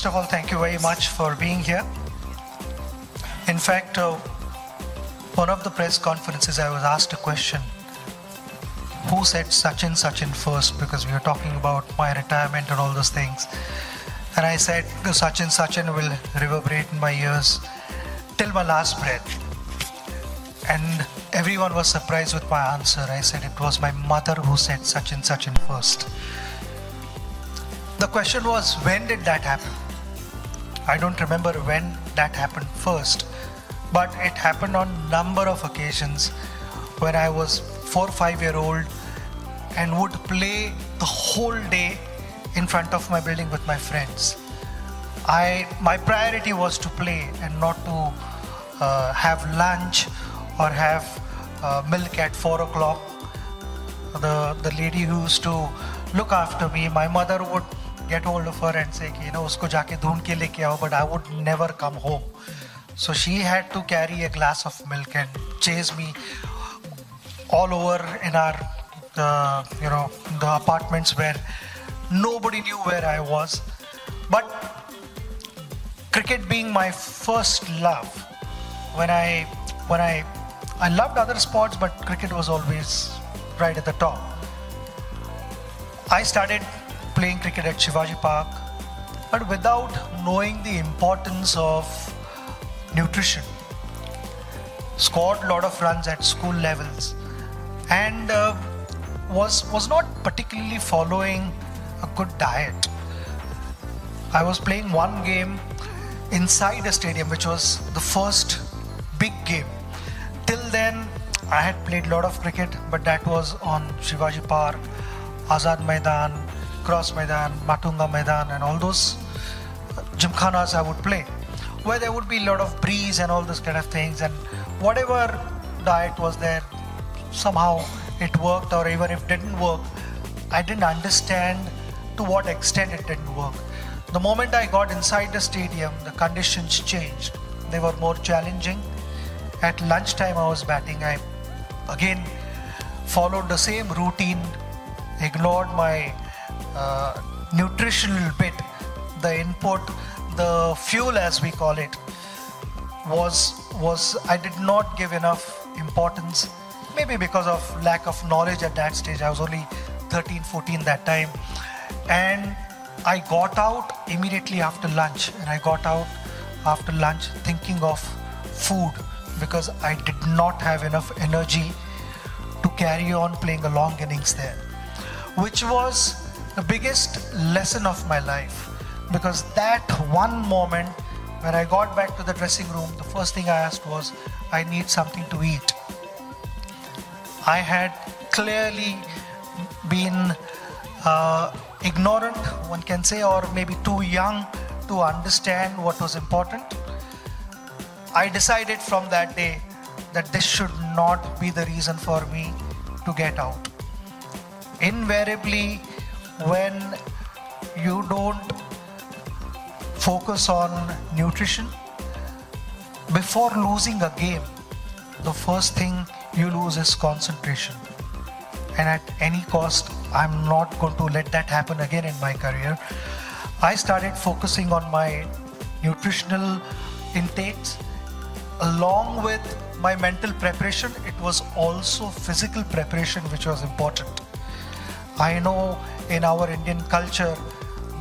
First of all, thank you very much for being here. In fact, one of the press conferences I was asked a question, who said Sachin first, because we were talking about my retirement and all those things. And I said, Sachin will reverberate in my ears till my last breath. And everyone was surprised with my answer. I said it was my mother who said Sachin first. The question was, when did that happen? I don't remember when that happened first, but it happened on number of occasions when I was 4 or 5 year old and would play the whole day in front of my building with my friends. My priority was to play and not to have lunch or have milk at 4 o'clock. The lady who used to look after me, my mother would get hold of her and say, usko jaake dhoond ke leke aao, but I would never come home. So she had to carry a glass of milk and chase me all over in our, the apartments where nobody knew where I was. But cricket being my first love, when I loved other sports, but cricket was always right at the top. I started playing cricket at Shivaji Park, but without knowing the importance of nutrition. Scored a lot of runs at school levels and was not particularly following a good diet. I was playing one game inside a stadium, which was the first big game. Till then, I had played a lot of cricket, but that was on Shivaji Park, Azad Maidan, Cross Maidan, Matunga Maidan, and all those gymkhanas I would play, where there would be a lot of breeze and all those kind of things, and whatever diet was there, somehow it worked, or even if it didn't work, I didn't understand to what extent it didn't work. The moment I got inside the stadium, the conditions changed. They were more challenging. At lunchtime I was batting. I again followed the same routine, ignored my nutritional bit. The input, the fuel as we call it, was I did not give enough importance, maybe because of lack of knowledge at that stage. I was only 13, 14 that time, and I got out immediately after lunch, and I got out after lunch thinking of food, because I did not have enough energy to carry on playing a long innings there, which was the biggest lesson of my life. Because that one moment when I got back to the dressing room, the first thing I asked was, I need something to eat. I had clearly been ignorant, one can say, or maybe too young to understand what was important. I decided from that day that this should not be the reason for me to get out. Invariably, when you don't focus on nutrition, before losing a game, the first thing you lose is concentration. And at any cost, I'm not going to let that happen again in my career. I started focusing on my nutritional intakes. Along with my mental preparation, it was also physical preparation which was important. I know in our Indian culture,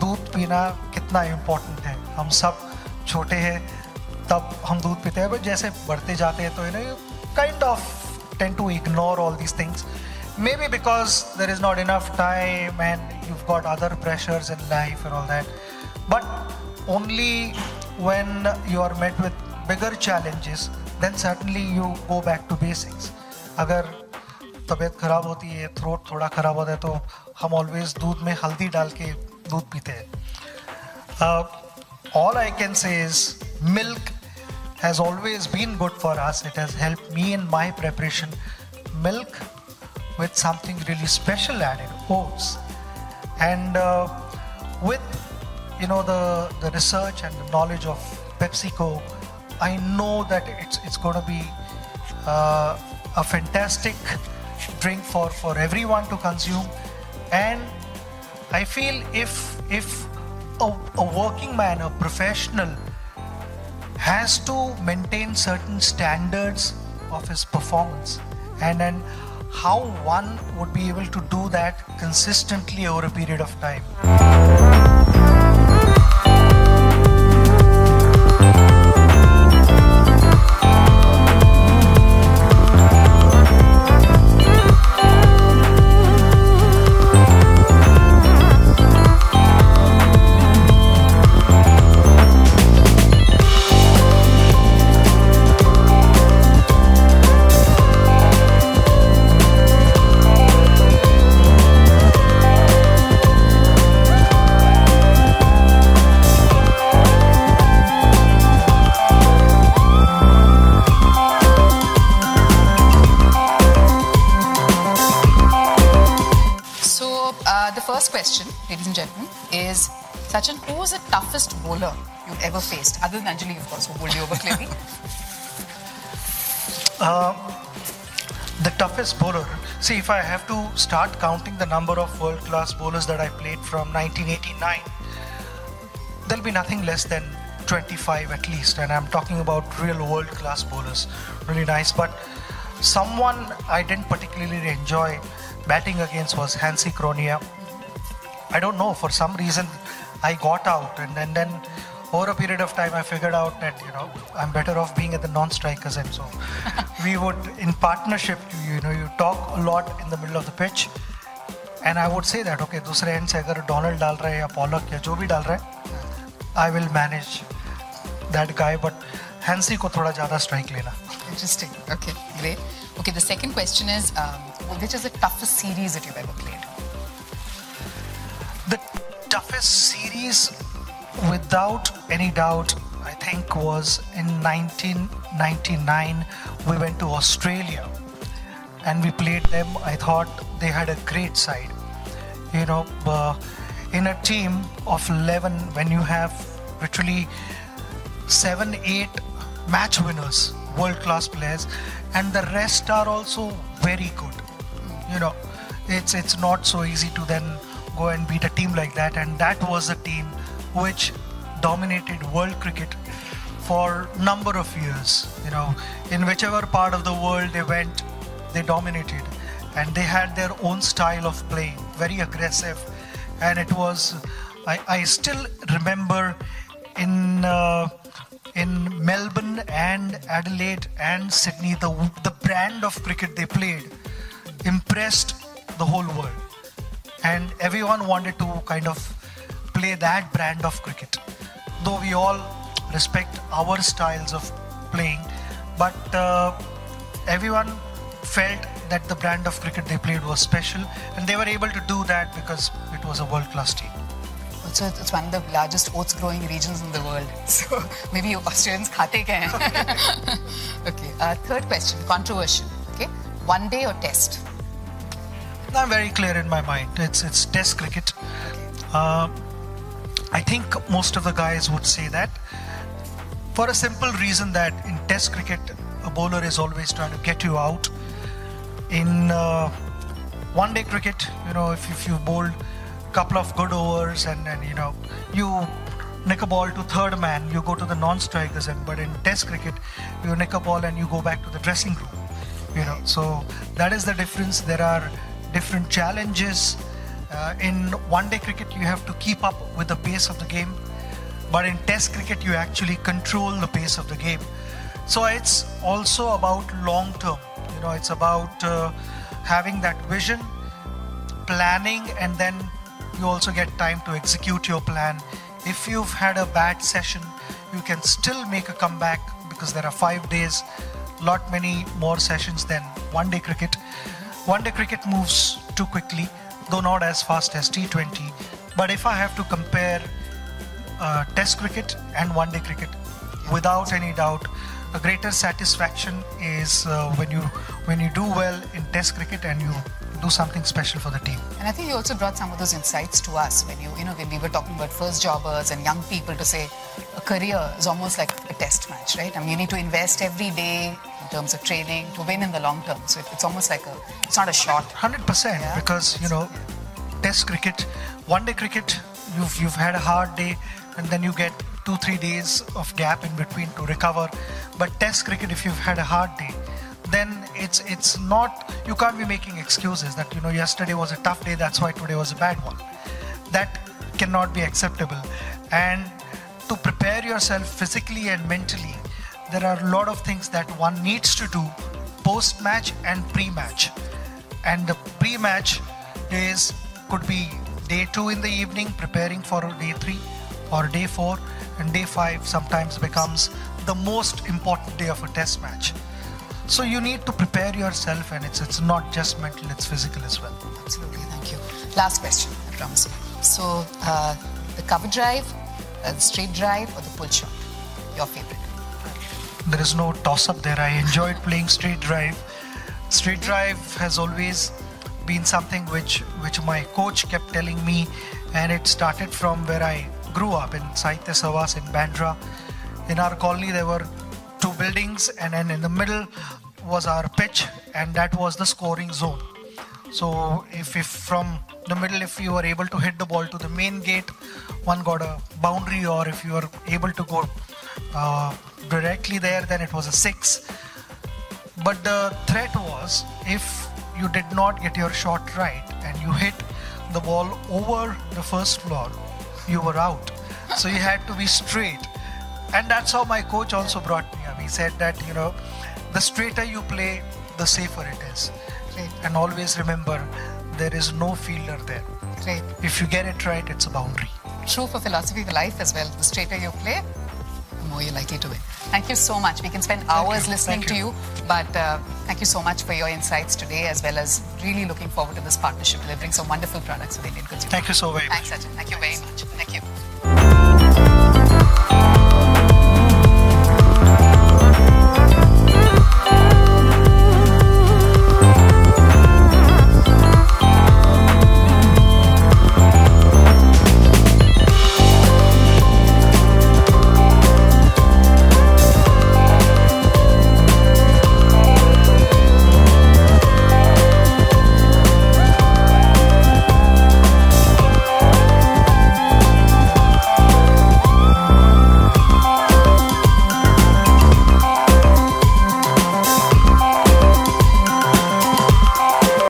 दूध पीना कितना important है. हम सब छोटे हैं तब हम दूध पीते हैं, but जैसे बढ़ते जाते हैं तो you kind of tend to ignore all these things. Maybe because there is not enough time and you've got other pressures in life and all that. But only when you are met with bigger challenges, then certainly you go back to basics. अगर तबीयत खराब होती है, throat थोड़ा खराब होता है, तो हम always दूध में हल्दी डाल के दूध पीते हैं. All I can say is milk has always been good for us. It has helped me in my preparation. Milk with something really special added, oats. And with the research and the knowledge of PepsiCo, I know that it's going to be a fantastic drink for everyone to consume. And I feel if a working man, a professional, has to maintain certain standards of his performance, and then how one would be able to do that consistently over a period of time. The first question, ladies and gentlemen, is Sachin, who was the toughest bowler you've ever faced? Other than Anjali, of course, who bowled you over clearly. The toughest bowler. See, if I have to start counting the number of world-class bowlers that I played from 1989, there'll be nothing less than 25 at least. And I'm talking about real world-class bowlers. Really nice. But someone I didn't particularly enjoy batting against was Hansi Kronia. I don't know, for some reason I got out, and then over a period of time I figured out that, you know, I'm better off being at the non-strikers end. So we would, in partnership, you talk a lot in the middle of the pitch, and I would say that, okay, दूसरे end से अगर Donald डाल रहा है या Pollock या जो भी डाल रहा है, I will manage that guy, but Hansi को थोड़ा ज़्यादा strike लेना. Interesting. Okay, great. Okay, the second question is, which is the toughest series that you've ever played? The toughest series, without any doubt, I think was in 1999. We went to Australia and we played them. I thought they had a great side. You know, in a team of 11, when you have literally 7, 8 match winners, world-class players, and the rest are also very good. You know, it's not so easy to then go and beat a team like that, and that was a team which dominated world cricket for a number of years. You know, in whichever part of the world they went, they dominated, and they had their own style of playing, very aggressive. And it was, I still remember in Melbourne and Adelaide and Sydney, the brand of cricket they played impressed the whole world, and everyone wanted to kind of play that brand of cricket. Though we all respect our styles of playing, but everyone felt that the brand of cricket they played was special, and they were able to do that because it was a world-class team. Also, it's one of the largest oats growing regions in the world. So maybe Australians khate kya hai? Okay. Third question, controversial. Okay, one day or test? I'm very clear in my mind. It's test cricket. I think most of the guys would say that, for a simple reason that in test cricket, a bowler is always trying to get you out. In one-day cricket, you know, if you bowled a couple of good overs and you know, you nick a ball to third man, you go to the non-strikers end. But in test cricket, you nick a ball and you go back to the dressing room. You know, so that is the difference. There are different challenges. In one-day cricket, you have to keep up with the pace of the game, but in test cricket, you actually control the pace of the game. So it's also about long-term. You know, it's about having that vision, planning, and then you also get time to execute your plan. If you've had a bad session, you can still make a comeback because there are 5 days, many more sessions than one-day cricket. One-day cricket moves too quickly, though not as fast as T20. But if I have to compare test cricket and one-day cricket, without any doubt, a greater satisfaction is when you do well in test cricket and you do something special for the team. And I think you also brought some of those insights to us when when we were talking about first jobbers and young people, to say a career is almost like a test match, right? I mean, you need to invest every day in terms of training to win in the long term. So it's almost like it's not a shot. 100%, because, you know, Test cricket, one-day cricket, you've had a hard day, and then you get 2-3 days of gap in between to recover. But Test cricket, if you've had a hard day, then it's not, you can't be making excuses that, you know, yesterday was a tough day, that's why today was a bad one. That cannot be acceptable. And to prepare yourself physically and mentally, there are a lot of things that one needs to do post-match and pre-match. And the pre-match days could be day 2 in the evening, preparing for day 3, or day 4, and day 5 sometimes becomes the most important day of a test match. So you need to prepare yourself, and it's not just mental, it's physical as well. Absolutely, thank you. Last question, I promise. So, the cover drive, the straight drive, or the pull shot? Your favorite? There is no toss-up there. I enjoyed playing straight drive. Straight drive has always been something which my coach kept telling me, and it started from where I grew up in Sahitya Savas in Bandra. In our colony there were 2 buildings, and then in the middle was our pitch, and that was the scoring zone. So if from the middle, if you were able to hit the ball to the main gate, one got a boundary, or if you were able to go directly there, then it was a 6. But the threat was, if you did not get your shot right and you hit the ball over the first floor, you were out. So you had to be straight. And that's how my coach also brought me up. He said that, you know, the straighter you play, the safer it is. Great. And always remember, there is no fielder there. Great. If you get it right, it's a boundary. True for philosophy of life as well. The straighter you play, the more you're likely to win. Thank you so much. We can spend hours listening to you, but thank you so much for your insights today, as well as really looking forward to this partnership delivering some wonderful products for the Indian consumer. Thank you so very much. Thanks, Sachin. Thank you very much. Thank you.